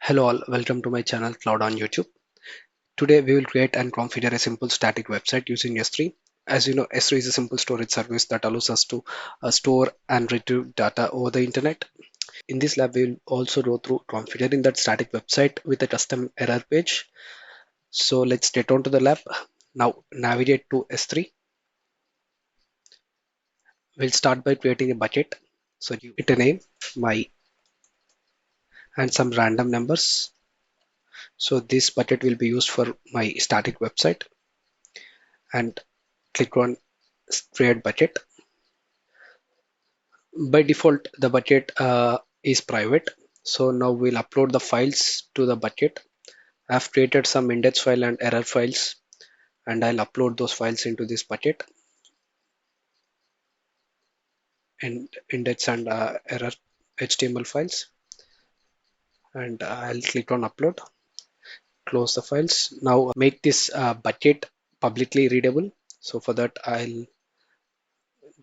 Hello all, welcome to my channel Cloud on YouTube. Today we will create and configure a simple static website using S3. As you know, S3 is a simple storage service that allows us to store and retrieve data over the internet. In this lab, we will also go through configuring that static website with a custom error page. So let's get on to the lab. Now navigate to S3. We'll start by creating a bucket. So give it a name, my, and some random numbers. So this bucket will be used for my static website, and click on create bucket. By default, the bucket is private. So now we'll upload the files to the bucket. I've created some index file and error files, and I'll upload those files into this bucket, and index and error HTML files. And I'll click on upload, close the files. Now make this bucket publicly readable. So for that, I'll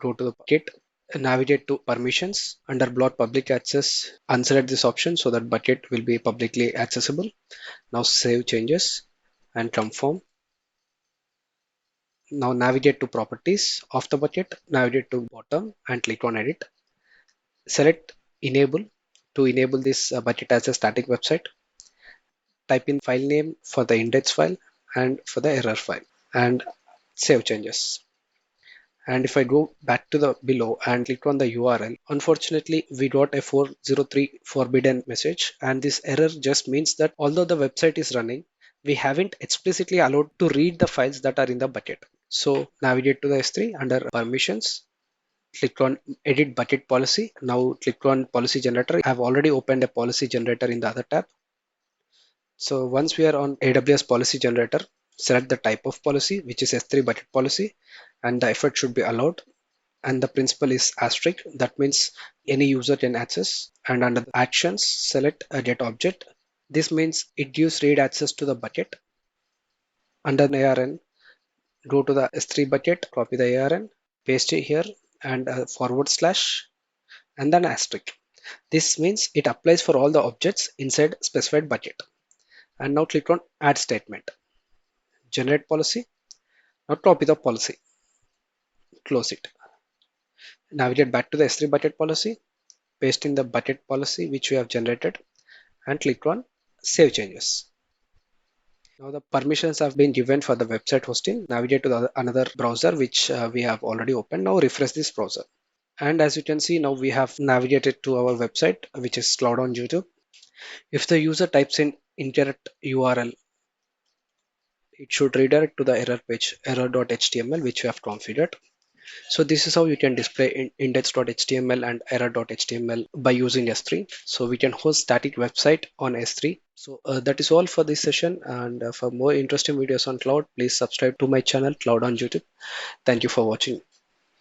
go to the bucket, navigate to permissions. Under block public access, unselect this option so that bucket will be publicly accessible. Now save changes and confirm. Now navigate to properties of the bucket, navigate to bottom and click on edit. Select enable to enable this bucket as a static website. Type in file name for the index file and for the error file and save changes. And if I go back to the below and click on the URL, unfortunately we got a 403 forbidden message, and this error just means that although the website is running, we haven't explicitly allowed to read the files that are in the bucket. So navigate to the S3 under permissions, click on edit bucket policy. Now click on policy generator. I've already opened a policy generator in the other tab. So once we are on AWS policy generator, select the type of policy, which is S3 bucket policy, and the effort should be allowed. And the principal is asterisk. That means any user can access. And under the actions, select a get object. This means it gives read access to the bucket. Under ARN, go to the S3 bucket, copy the ARN, paste it here, and forward slash, and then asterisk. This means it applies for all the objects inside specified bucket. And now click on add statement. Generate policy. Now copy the policy. Close it. Navigate back to the S3 bucket policy. Paste in the bucket policy which we have generated and click on save changes. Now the permissions have been given for the website hosting. Navigate to the another browser which we have already opened. Now refresh this browser. And as you can see, now we have navigated to our website, which is Cloud on YouTube. If the user types in incorrect URL, it should redirect to the error page, error.html, which we have configured. So this is how you can display index.html and error.html by using S3. So we can host static website on S3. So that is all for this session. And for more interesting videos on cloud, please subscribe to my channel Cloud on YouTube. Thank you for watching.